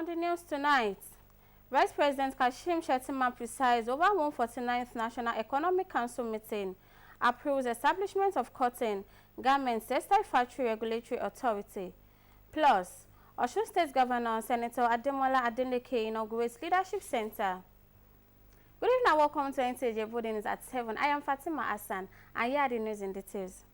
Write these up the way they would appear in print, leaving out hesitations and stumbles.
On the news tonight, Vice President Kashim Shettima presides over 149th National Economic Council meeting, approves establishment of cotton, garment, textile factory regulatory authority. Plus, Osun State Governor Senator Ademola Adeleke inaugurates Leadership Center. Good evening and welcome to Nta Ijebu Ode News at 7. I am Fatima Hassan and here are the news in details.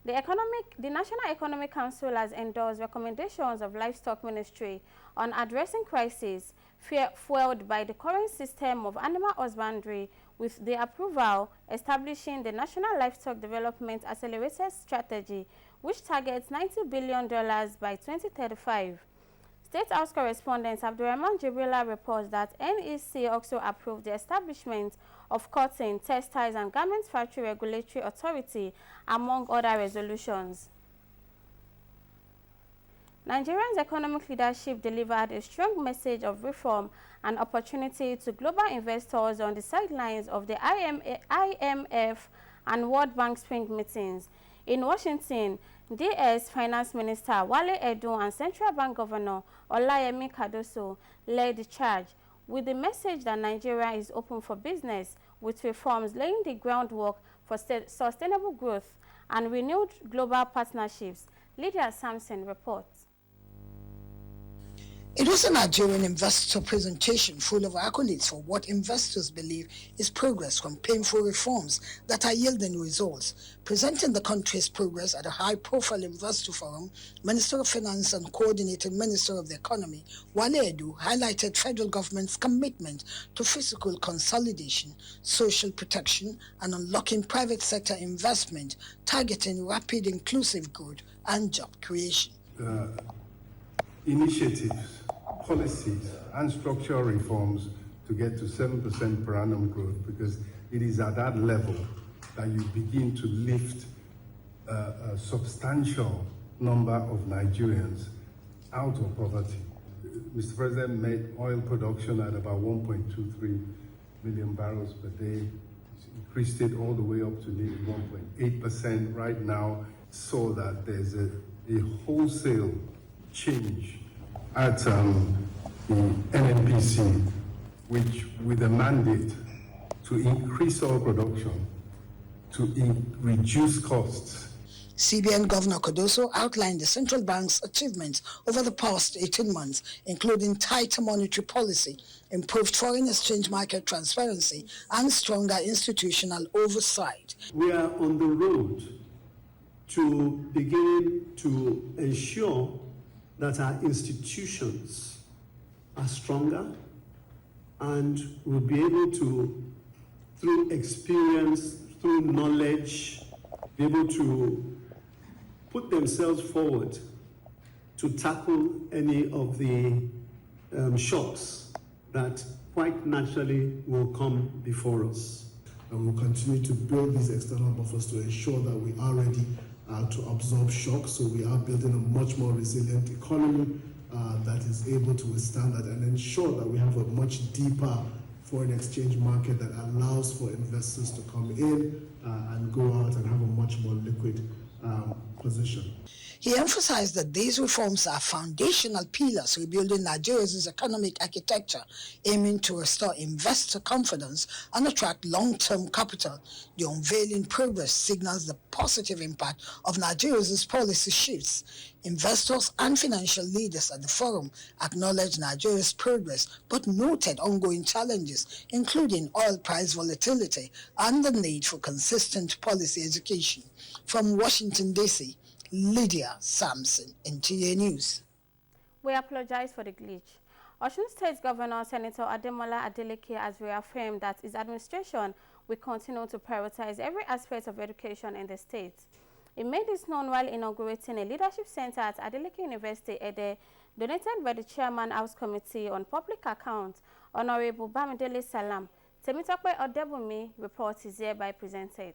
The National Economic Council has endorsed recommendations of Livestock Ministry on addressing crises fueled by the current system of animal husbandry, with the approval establishing the National Livestock Development Accelerated Strategy, which targets $90 billion by 2035. State House correspondent Abdurrahman Jibrila reports that NEC also approved the establishment of Cotton, Textiles and Garments Factory Regulatory Authority, among other resolutions. Nigeria's economic leadership delivered a strong message of reform and opportunity to global investors on the sidelines of the IMF and World Bank spring meetings. In Washington, DS Finance Minister Wale Edun and Central Bank Governor Olayemi Cardoso led the charge with the message that Nigeria is open for business, with reforms laying the groundwork for sustainable growth and renewed global partnerships. Lydia Sampson reports. It was a Nigerian investor presentation full of accolades for what investors believe is progress from painful reforms that are yielding results. Presenting the country's progress at a high-profile investor forum, Minister of Finance and Coordinating Minister of the Economy, Wale Edu, highlighted federal government's commitment to fiscal consolidation, social protection, and unlocking private sector investment, targeting rapid inclusive growth and job creation. Initiatives, policies and structural reforms to get to 7% per annum growth, because it is at that level that you begin to lift a substantial number of Nigerians out of poverty. Mr. President made oil production at about 1.23 million barrels per day. He's increased it all the way up to nearly 1.8% right now, so that there's a wholesale change at the NNPC, which with a mandate to increase oil production, to reduce costs. CBN Governor Cardoso outlined the central bank's achievements over the past 18 months, including tighter monetary policy, improved foreign exchange market transparency, and stronger institutional oversight. We are on the road to begin to ensure that our institutions are stronger and will be able to, through experience, through knowledge, be able to put themselves forward to tackle any of the shocks that quite naturally will come before us. And we'll continue to build these external buffers to ensure that we are ready to absorb shocks, so we are building a much more resilient economy that is able to withstand that, and ensure that we have a much deeper foreign exchange market that allows for investors to come in and go out and have a much more liquid position. He emphasized that these reforms are foundational pillars rebuilding Nigeria's economic architecture, aiming to restore investor confidence and attract long-term capital. The unveiling progress signals the positive impact of Nigeria's policy shifts. Investors and financial leaders at the forum acknowledged Nigeria's progress but noted ongoing challenges, including oil price volatility and the need for consistent policy education. From Washington, D.C., Lydia Sampson, NTA News. We apologize for the glitch. Osun State Governor Senator Ademola Adeleke has reaffirmed that his administration will continue to prioritize every aspect of education in the state. He made this known while inaugurating a leadership center at Adeleke University, Ede, donated by the Chairman House Committee on Public Accounts, Honorable Bamidele Salam. Temitope Odebumi report is hereby presented.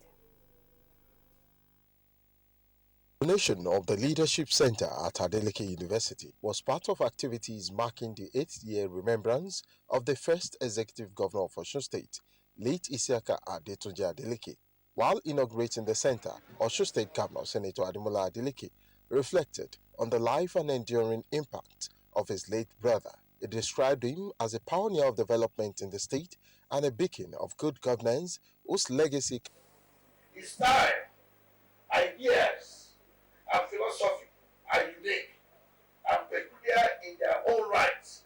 Donation of the Leadership Center at Adeleke University was part of activities marking the 8th year remembrance of the first executive governor of Osun State, late Isiaka Adetunji Adeleke. While inaugurating the center, Osun State Governor Senator Ademola Adeleke reflected on the life and enduring impact of his late brother It described him as a pioneer of development in the state and a beacon of good governance whose legacy. His style, ideas, and philosophy are unique and peculiar in their own rights.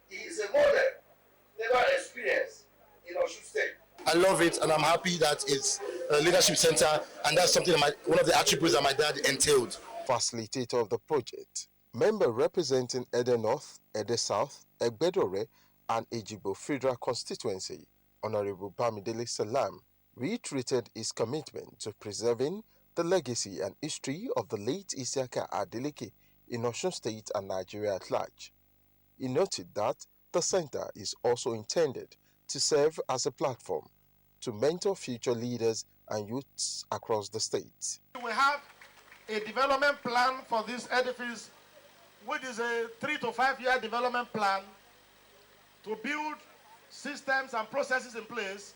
He is a model never experienced in Osun State. I love it, and I'm happy that it's a leadership center, and that's something one of the attributes that my dad entailed. Facilitator of the project, member representing Ede North, Ede South, Egbedore, and Ijebu Federal Constituency, Honorable Bamidele Salam, reiterated his commitment to preserving the legacy and history of the late Isiaka Adeleke in Osun State and Nigeria at large. He noted that the center is also intended to serve as a platform to mentor future leaders and youths across the state. We have a development plan for this edifice, which is a 3 to 5 year development plan to build systems and processes in place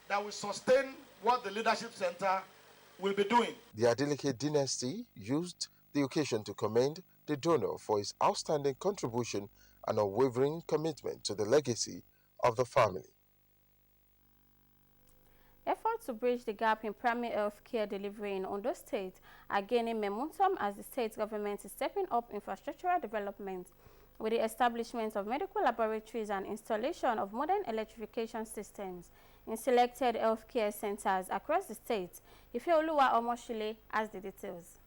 that will sustain what the Leadership Center will be doing. The Adeleke dynasty used the occasion to commend the donor for his outstanding contribution and unwavering commitment to the legacy of the family. Efforts to bridge the gap in primary health care delivery in Ondo State are gaining momentum as the state government is stepping up infrastructural development with the establishment of medical laboratories and installation of modern electrification systems in selected healthcare centers across the state. Ifeoluwa Omoshile has the details.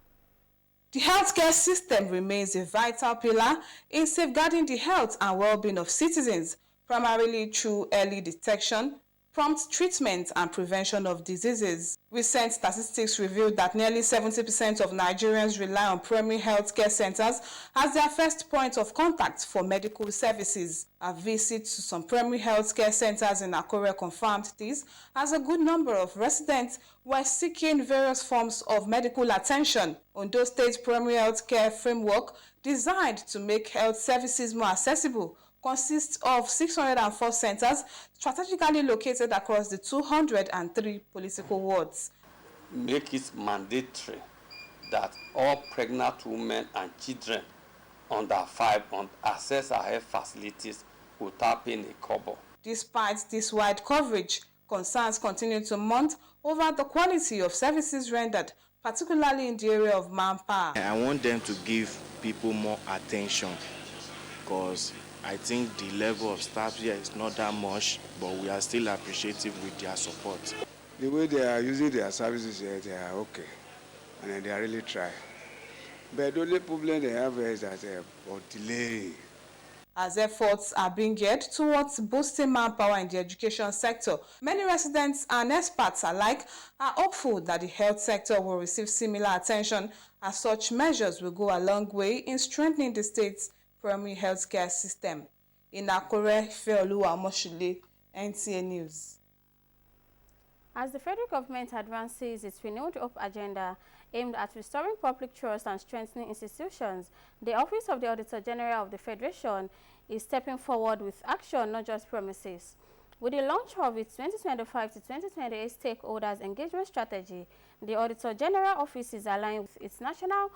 The healthcare system remains a vital pillar in safeguarding the health and well-being of citizens, primarily through early detection, prompt treatment and prevention of diseases. Recent statistics revealed that nearly 70% of Nigerians rely on primary health care centers as their first point of contact for medical services. A visit to some primary health care centers in Akure confirmed this, as a good number of residents were seeking various forms of medical attention. Ondo State Primary Health Care Framework, designed to make health services more accessible, consists of 604 centers strategically located across the 203 political wards. Make it mandatory that all pregnant women and children under 5 months access our health facilities without paying a kobo. Despite this wide coverage, concerns continue to mount over the quality of services rendered, particularly in the area of manpower. I want them to give people more attention, because I think the level of staff here is not that much, but we are still appreciative with their support. The way they are using their services here, they are okay, and they are really trying. But the only problem they have is that delay. As efforts are being geared towards boosting manpower in the education sector, many residents and experts alike are hopeful that the health sector will receive similar attention, as such measures will go a long way in strengthening the state's primary health care system. In Akure, Ifeoluwa Omoshile, NTA News. As the federal government advances its renewed hope agenda aimed at restoring public trust and strengthening institutions, the Office of the Auditor General of the Federation is stepping forward with action, not just promises. With the launch of its 2025 to 2028 stakeholders engagement strategy, the Auditor General Office is aligned with its national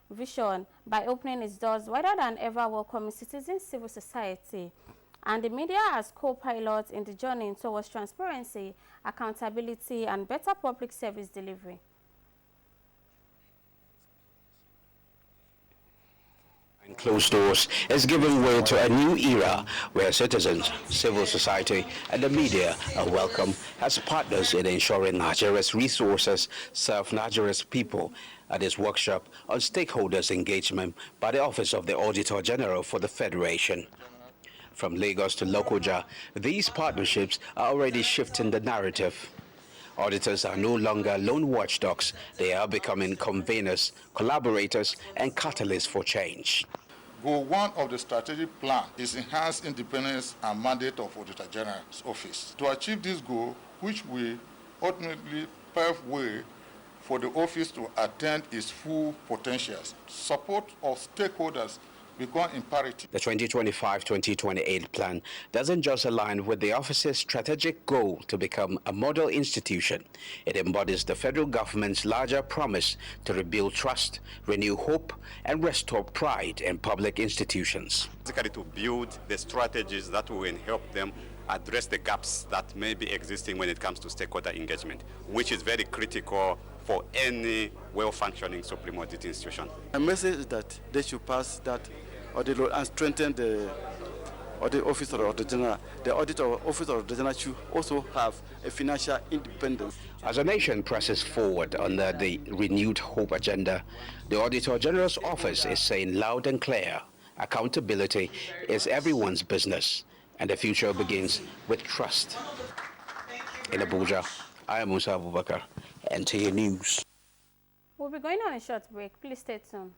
vision by opening its doors wider than ever, welcoming citizens, civil society, and the media as co-pilots in the journey towards transparency, accountability, and better public service delivery. And closed doors is giving way to a new era where citizens, civil society, and the media are welcome as partners in ensuring Nigeria's resources serve Nigeria's people. At this workshop on stakeholders engagement by the Office of the Auditor General for the Federation. From Lagos to Lokoja, these partnerships are already shifting the narrative. Auditors are no longer lone watchdogs. They are becoming conveners, collaborators, and catalysts for change. Goal 1 of the strategic plan is enhanced independence and mandate of Auditor General's office. To achieve this goal, which will ultimately pave way for the office to attain its full potentials, support of stakeholders become imperative. The 2025-2028 plan doesn't just align with the office's strategic goal to become a model institution. It embodies the federal government's larger promise to rebuild trust, renew hope, and restore pride in public institutions. Basically, to build the strategies that will help them address the gaps that may be existing when it comes to stakeholder engagement, which is very critical for any well-functioning supreme audit institution. My message is that they should pass that audit law and strengthen the audit office of the general. The auditor office of the general should also have a financial independence. As a nation presses forward under the renewed hope agenda, the Auditor General's office is saying loud and clear, accountability is everyone's business, and the future begins with trust. In Abuja, I am Musa Abubakar, NTA News. We'll be going on a short break. Please stay tuned.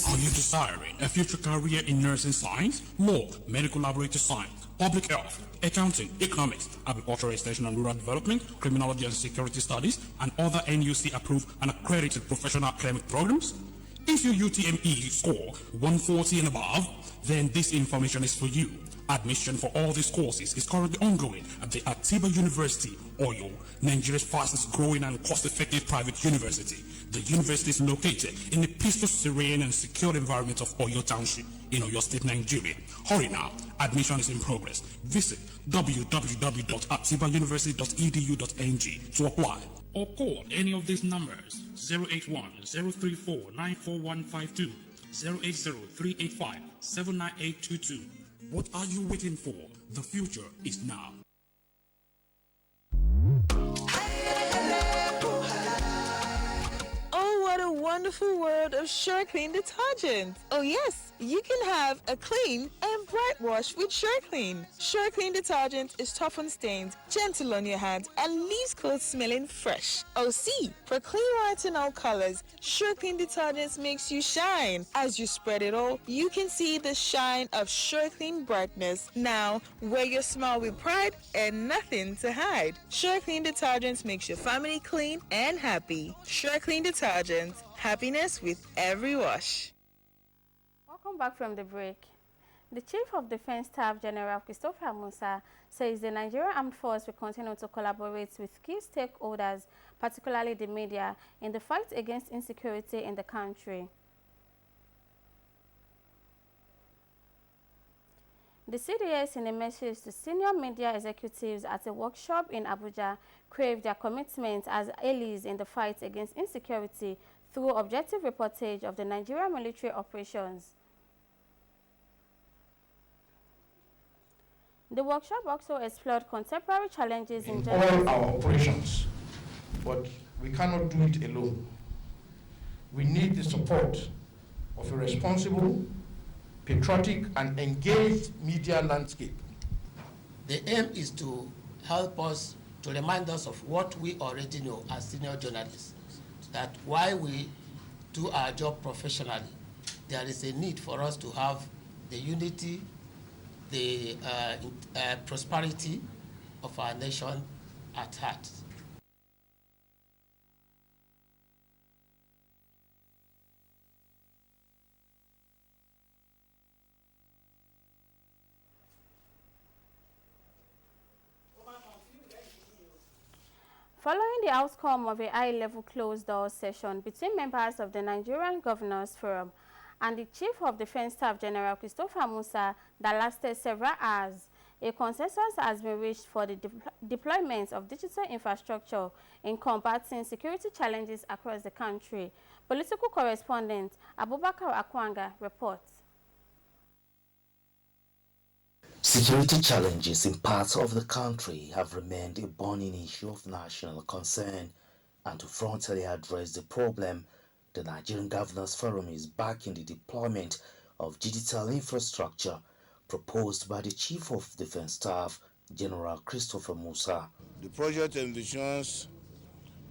Are you desiring a future career in nursing science, law, medical laboratory science, public health, accounting, economics, agricultural extension and rural development, criminology and security studies, and other NUC-approved and accredited professional academic programs? If your UTME score 140 and above, then this information is for you. Admission for all these courses is currently ongoing at the Atiba University, Oyo, Nigeria's fastest growing and cost-effective private university. The university is located in the peaceful, serene, and secure environment of Oyo Township in Oyo State, Nigeria. Hurry now. Admission is in progress. Visit www.atibauniversity.edu.ng to apply or call any of these numbers: 081-034-94152, 080-385-79822. What are you waiting for? The future is now. Oh, what a wonderful world of Sure Clean detergent. Oh yes, you can have a clean and bright wash with Sure Clean. Sure Clean detergent is tough on stains, gentle on your hands, and leaves clothes smelling fresh. Oh see, for clean white in all colors, Sure Clean detergent makes you shine. As you spread it all, you can see the shine of Sure Clean brightness. Now, wear your smile with pride and nothing to hide. Sure Clean detergent makes your family clean and happy. Sure Clean detergent, happiness with every wash. Welcome back from the break. The Chief of Defense Staff General Christopher Musa says the Nigerian Armed Force will continue to collaborate with key stakeholders, particularly the media, in the fight against insecurity in the country. The CDS, in a message to senior media executives at a workshop in Abuja, craved their commitment as allies in the fight against insecurity through objective reportage of the Nigerian military operations. The workshop also explored contemporary challenges in all our operations, but we cannot do it alone. We need the support of a responsible, patriotic, and engaged media landscape. The aim is to help us, to remind us of what we already know as senior journalists, that while we do our job professionally, there is a need for us to have the unity, the prosperity of our nation at heart. Following the outcome of a high-level closed-door session between members of the Nigerian Governors Forum and the Chief of Defense Staff General Christopher Musa that lasted several hours, a consensus has been reached for the deployment of digital infrastructure in combating security challenges across the country. Political correspondent Abubakar Akwanga reports. Security challenges in parts of the country have remained a burning issue of national concern, and to frontally address the problem, the Nigerian Governors Forum is backing the deployment of digital infrastructure proposed by the Chief of Defense Staff, General Christopher Musa. The project envisions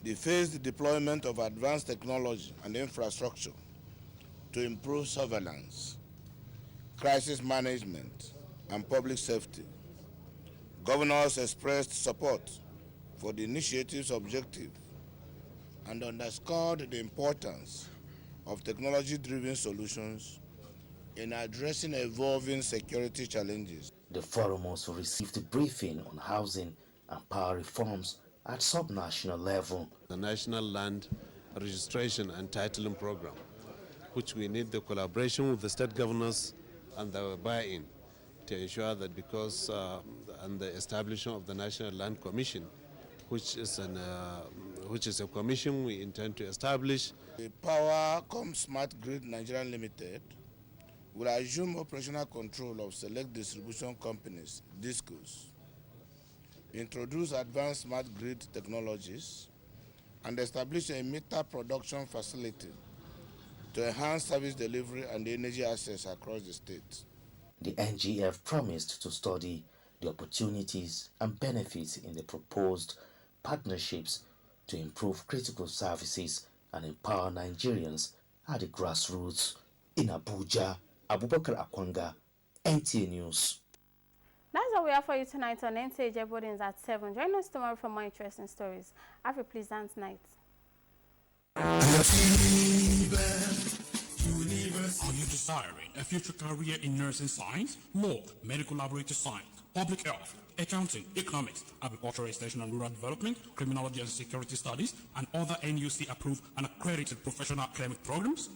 the phased deployment of advanced technology and infrastructure to improve surveillance, crisis management, and public safety. Governors expressed support for the initiative's objective and underscored the importance of technology-driven solutions in addressing evolving security challenges. The forum also received a briefing on housing and power reforms at sub-national level. The National Land Registration and Titling Program, which we need the collaboration with the state governors and the buy-in to ensure that and the establishment of the National Land Commission, which is a commission we intend to establish. The Powercom Smart Grid Nigeria Limited will assume operational control of select distribution companies, DISCOs, introduce advanced smart grid technologies, and establish a meter production facility to enhance service delivery and energy access across the state. The NGF promised to study the opportunities and benefits in the proposed partnerships to improve critical services and empower Nigerians at the grassroots. In Abuja, Abubakar Akwanga, NTA News. That's all we have for you tonight on Nta Ijebu Ode at 7. Join us tomorrow for more interesting stories. Have a pleasant night. Are you desiring a future career in nursing science, law, medical laboratory science, public health, accounting, economics, agricultural extension and rural development, criminology and security studies, and other NUC-approved and accredited professional academic programs?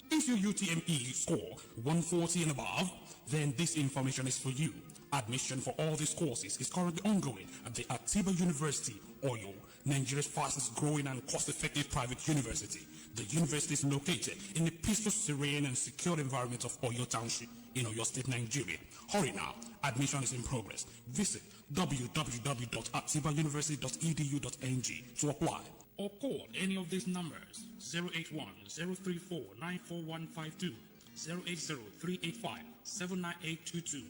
If your UTME score 140 and above, then this information is for you. Admission for all these courses is currently ongoing at the Atiba University, Oyo, Nigeria's fastest growing and cost-effective private university. The university is located in the peaceful, serene, and secure environment of Oyo Township in Oyo State, Nigeria. Hurry now. Admission is in progress. Visit www.atibauniversity.edu.ng to apply. Or call any of these numbers: 081-034-94152, 080-385-79822.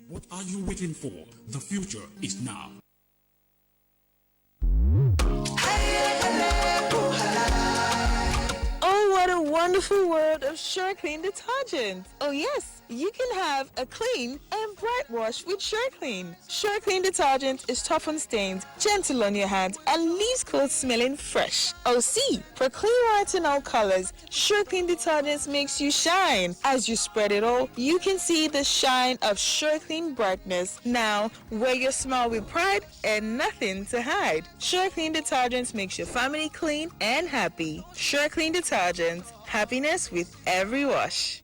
What are you waiting for? The future is now. Oh, what a wonderful world of SureClean detergent. Oh yes, you can have a clean and bright wash with SureClean. SureClean detergent is tough on stains, gentle on your hands, and leaves clothes smelling fresh. Oh see, for clean white in all colors, SureClean detergent makes you shine. As you spread it all, you can see the shine of SureClean brightness. Now, wear your smile with pride and nothing to hide. SureClean detergent makes your family clean and happy. SureClean detergent, happiness with every wash.